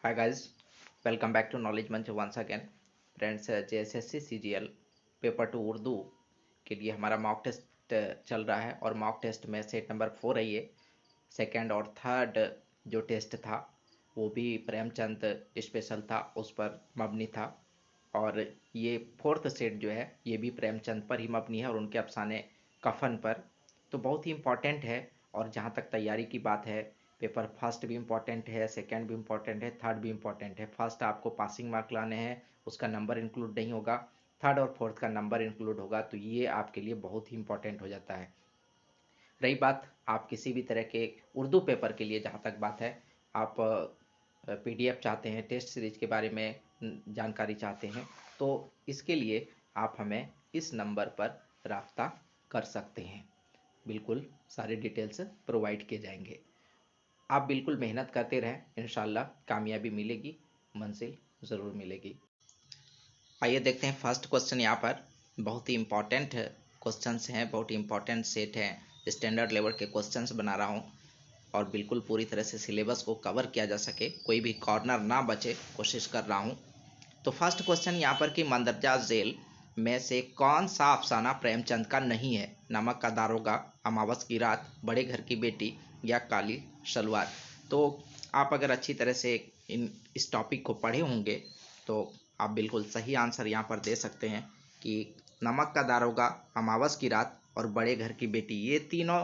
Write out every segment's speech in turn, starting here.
Hi guys, welcome back to knowledge Manch once again. Friends, JSSC CGL paper 2 Urdu के लिए हमारा mock test चल रहा है और मॉक टेस्ट में सेट नंबर 4 है ये। सेकंड और थर्ड जो टेस्ट था वो भी प्रेमचंद स्पेशल था, उस पर मबनी था। और ये फोर्थ सेट जो है ये भी प्रेमचंद पर ही मबनी है और उनके अफसाने कफन पर। तो बहुत ही इम्पॉर्टेंट है। और जहाँ तक तैयारी की बात है, पेपर फर्स्ट भी इम्पॉर्टेंट है, सेकंड भी इम्पॉर्टेंट है, थर्ड भी इम्पॉर्टेंट है। फर्स्ट आपको पासिंग मार्क लाने हैं, उसका नंबर इंक्लूड नहीं होगा। थर्ड और फोर्थ का नंबर इंक्लूड होगा, तो ये आपके लिए बहुत ही इंपॉर्टेंट हो जाता है। रही बात आप किसी भी तरह के उर्दू पेपर के लिए, जहाँ तक बात है, आप पीडीएफ चाहते हैं, टेस्ट सीरीज के बारे में जानकारी चाहते हैं, तो इसके लिए आप हमें इस नंबर पर राब्ता कर सकते हैं। बिल्कुल सारे डिटेल्स प्रोवाइड किए जाएंगे। आप बिल्कुल मेहनत करते रहें, इंशाल्लाह कामयाबी मिलेगी, मंजिल ज़रूर मिलेगी। आइए देखते हैं फर्स्ट क्वेश्चन। यहाँ पर बहुत ही इंपॉर्टेंट क्वेश्चंस हैं, बहुत ही इंपॉर्टेंट सेट हैं। स्टैंडर्ड लेवल के क्वेश्चंस बना रहा हूँ और बिल्कुल पूरी तरह से सिलेबस को कवर किया जा सके, कोई भी कॉर्नर ना बचे, कोशिश कर रहा हूँ। तो फर्स्ट क्वेश्चन यहाँ पर कि मंदरजा झेल में से कौन सा अफसाना प्रेमचंद का नहीं है? नमक का दारोगा, अमावस की रात, बड़े घर की बेटी या काली सलवार। तो आप अगर अच्छी तरह से इस टॉपिक को पढ़े होंगे तो आप बिल्कुल सही आंसर यहाँ पर दे सकते हैं कि नमक का दारोगा, अमावस की रात और बड़े घर की बेटी ये तीनों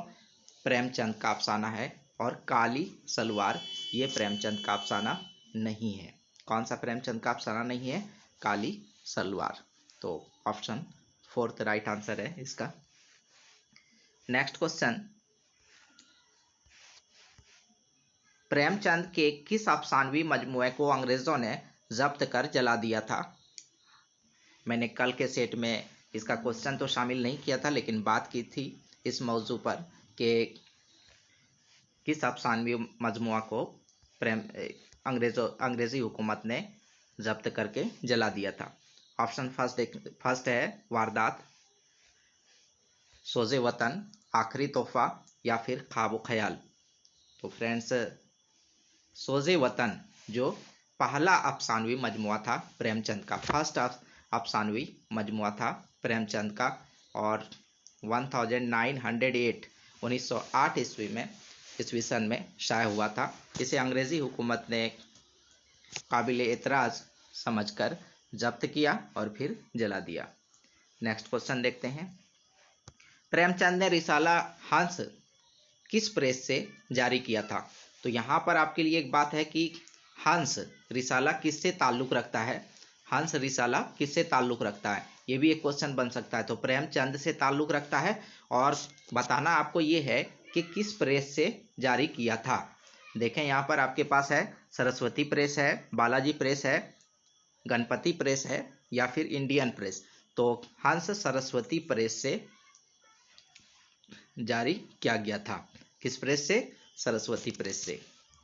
प्रेमचंद का अफसाना है और काली सलवार ये प्रेमचंद का अफसाना नहीं है। कौन सा प्रेमचंद का अफसाना नहीं है? काली सलवार। तो ऑप्शन फोर्थ राइट आंसर है इसका। नेक्स्ट क्वेश्चन, प्रेमचंद के किस अफसानवी मजमूए को अंग्रेजों ने जब्त कर जला दिया था? मैंने कल के सेट में इसका क्वेश्चन तो शामिल नहीं किया था, लेकिन बात की थी इस मौजू पर कि किस अफसानवी मजमुआ को अंग्रेजी हुकूमत ने जब्त करके जला दिया था। ऑप्शन फर्स्ट है वारदात, सोज़े वतन, आखिरी तोहफा या फिर ख्वाब ख्याल। तो फ्रेंड्स, सोज़े वतन जो पहला अफसानवी मजमुआ था प्रेमचंद का, फर्स्ट अफसानवी मजमुआ था प्रेमचंद का, और 1908 1908 ईस्वी सन में शाया हुआ था। इसे अंग्रेज़ी हुकूमत ने काबिल एतराज़ समझकर जब्त किया और फिर जला दिया। नेक्स्ट क्वेश्चन देखते हैं। प्रेमचंद ने रिसाला हंस किस प्रेस से जारी किया था? तो यहाँ पर आपके लिए एक बात है कि हंस रिसाला किससे ताल्लुक़ रखता है? हंस रिसाला किससे ताल्लुक़ रखता है, ये भी एक क्वेश्चन बन सकता है। तो प्रेमचंद से ताल्लुक़ रखता है और बताना आपको ये है कि किस प्रेस से जारी किया था। देखें यहाँ पर आपके पास है सरस्वती प्रेस है, बालाजी प्रेस है, गणपति प्रेस है या फिर इंडियन प्रेस। तो हंस सरस्वती प्रेस से जारी किया गया था। किस प्रेस से? सरस्वती प्रेस से।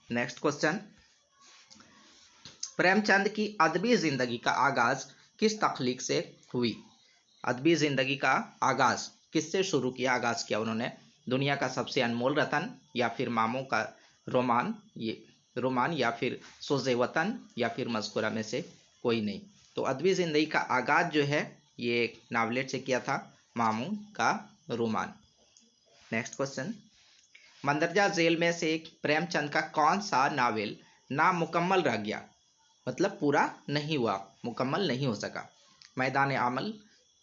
नेक्स्ट क्वेश्चन, प्रेमचंद की अदबी जिंदगी का आगाज किस तख्लीक से हुई? अदबी जिंदगी का आगाज किससे शुरू किया, आगाज किया उन्होंने? दुनिया का सबसे अनमोल रतन या फिर मामों का रोमान या फिर सोज़े वतन या फिर मज़कुरा में से कोई नहीं। तो अदबी जिंदगी का आगाज जो है ये नावलेट से किया था, मामों का रोमान। नेक्स्ट क्वेश्चन, मंदरजा झेल में से प्रेमचंद का कौन सा नावल नामुकम्मल रह गया, मतलब पूरा नहीं हुआ, मुकम्मल नहीं हो सका? मैदान अमल,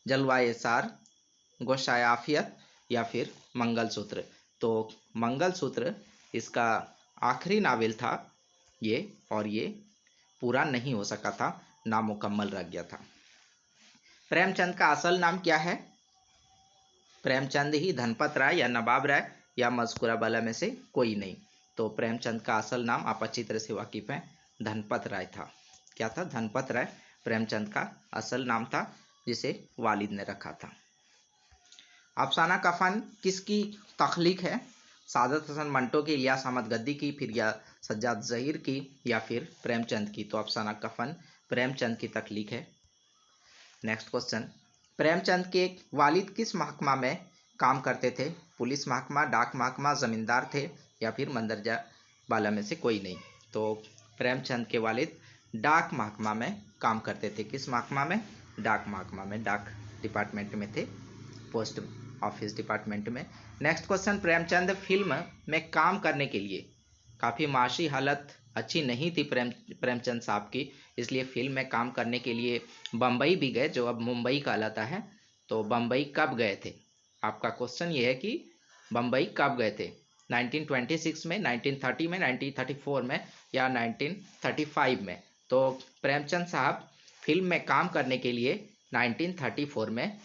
जलवाए सार, गोशाए आफियत या फिर मंगलसूत्र। तो मंगलसूत्र इसका आखिरी नावल था ये, और ये पूरा नहीं हो सका था, नामुकम्मल रह गया था। प्रेमचंद का असल नाम क्या है? प्रेमचंद ही, धनपत राय या नवाब राय या मज़कुरा वाला में से कोई नहीं। तो प्रेमचंद का असल नाम आप अच्छी तरह से वाकिफ हैं, धनपत राय था। क्या था? धनपत राय प्रेमचंद का असल नाम था, जिसे वालिद ने रखा था। अफसाना कफन किसकी तख्लीक है? सादत हसन मंटो की, इलियास अहमद गद्दी की, फिर या सज्जाद ज़हीर की या फिर प्रेमचंद की? तो अफसाना कफन प्रेमचंद की तख्लीक है। नेक्स्ट क्वेश्चन, प्रेमचंद के वालिद किस महकमा में काम करते थे? पुलिस महकमा, डाक महकमा, ज़मींदार थे या फिर मंदरजा वाला में से कोई नहीं? तो प्रेमचंद के वालिद डाक महकमा में काम करते थे। किस महकमा में? डाक महकमा में, डाक डिपार्टमेंट में थे, पोस्ट ऑफिस डिपार्टमेंट में। नेक्स्ट क्वेश्चन, प्रेमचंद फिल्म में काम करने के लिए, काफ़ी माशी हालत अच्छी नहीं थी प्रेमचंद साहब की, इसलिए फिल्म में काम करने के लिए बम्बई भी गए, जो अब मुंबई कहलाता है। तो बम्बई कब गए थे? आपका क्वेश्चन ये है कि बम्बई कब गए थे? 1926 में, 1930 में, 1934 में या 1935 में? तो प्रेमचंद साहब फिल्म में काम करने के लिए 1934 में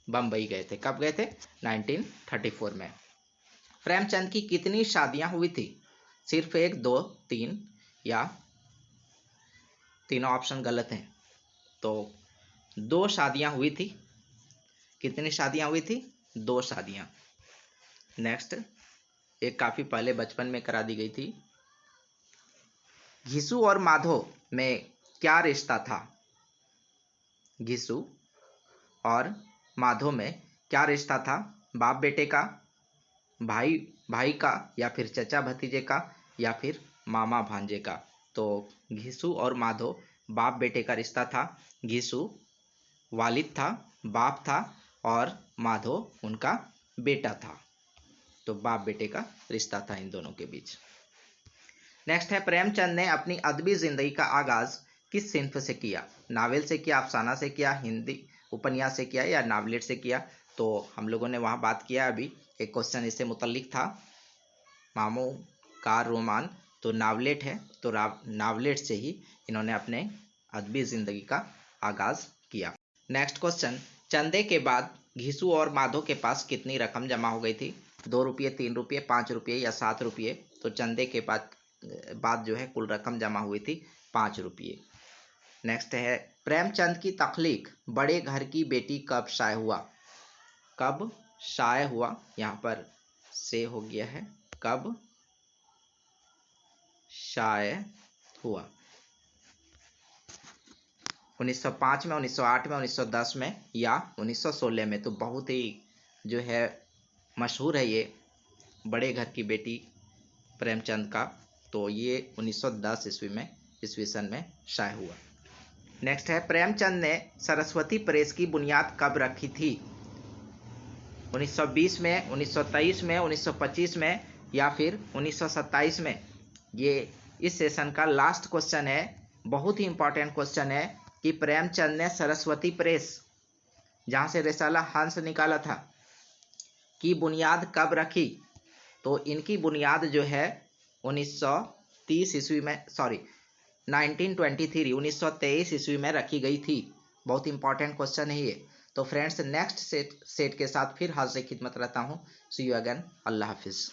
बम्बई गए थे। कब गए थे? 1934 में। प्रेमचंद की कितनी शादियां हुई थी? सिर्फ 1, 2, 3 या तीनों ऑप्शन गलत हैं। तो 2 शादियां हुई थी। कितनी शादियां हुई थी? 2 शादियां। नेक्स्ट, एक काफी पहले बचपन में करा दी गई थी। घिसू और माधो में क्या रिश्ता था? घिसू और माधो में क्या रिश्ता था? बाप बेटे का, भाई भाई का, या फिर चचा भतीजे का, या फिर मामा भांजे का? तो घिसू और माधो बाप बेटे का रिश्ता था। घिसू वालिद था, बाप था, और माधो उनका बेटा था। तो बाप बेटे का रिश्ता था इन दोनों के बीच। नेक्स्ट है, प्रेमचंद ने अपनी अदबी जिंदगी का आगाज किस सिन्फ से किया? नावल से किया, अफसाना से किया, हिंदी उपन्यास से किया, या नावलेट से किया? तो हम लोगों ने वहाँ बात किया, अभी एक क्वेश्चन इससे मुतल्लिक था, मामू का रोमान, तो नावलेट है। तो नावलेट से ही इन्होंने अपने अदबी ज़िंदगी का आगाज़ किया। नेक्स्ट क्वेश्चन, चंदे के बाद घिसू और माधो के पास कितनी रकम जमा हो गई थी? 2 रुपये, 3 रुपये, 5 रुपये या 7 रुपये? तो चंदे के बाद जो है कुल रकम जमा हुई थी 5 रुपये। नेक्स्ट है, प्रेमचंद की तख्लीक बड़े घर की बेटी कब शाये हुआ? कब शाये हुआ? यहाँ पर से हो गया है, कब शाये हुआ? 1905 में, 1908 में, 1910 में या 1916 में? तो बहुत ही जो है मशहूर है ये बड़े घर की बेटी प्रेमचंद का। तो ये 1910 ईस्वी सन में शाये हुआ। नेक्स्ट है, प्रेमचंद ने सरस्वती प्रेस की बुनियाद कब रखी थी? 1920 में, 1923 में, 1925 में या फिर 1927 में? ये इस सेशन का लास्ट क्वेश्चन है, बहुत ही इंपॉर्टेंट क्वेश्चन है कि प्रेमचंद ने सरस्वती प्रेस, जहाँ से रिसाला हंस निकाला था, की बुनियाद कब रखी? तो इनकी बुनियाद जो है 1923 ईस्वी में, 1923 ईस्वी में रखी गई थी। बहुत इंपॉर्टेंट क्वेश्चन है ये। तो फ्रेंड्स, नेक्स्ट सेट के साथ फिर हाजिर खिदमत रहता हूँ। सी यू अगेन। अल्लाह हाफिज़।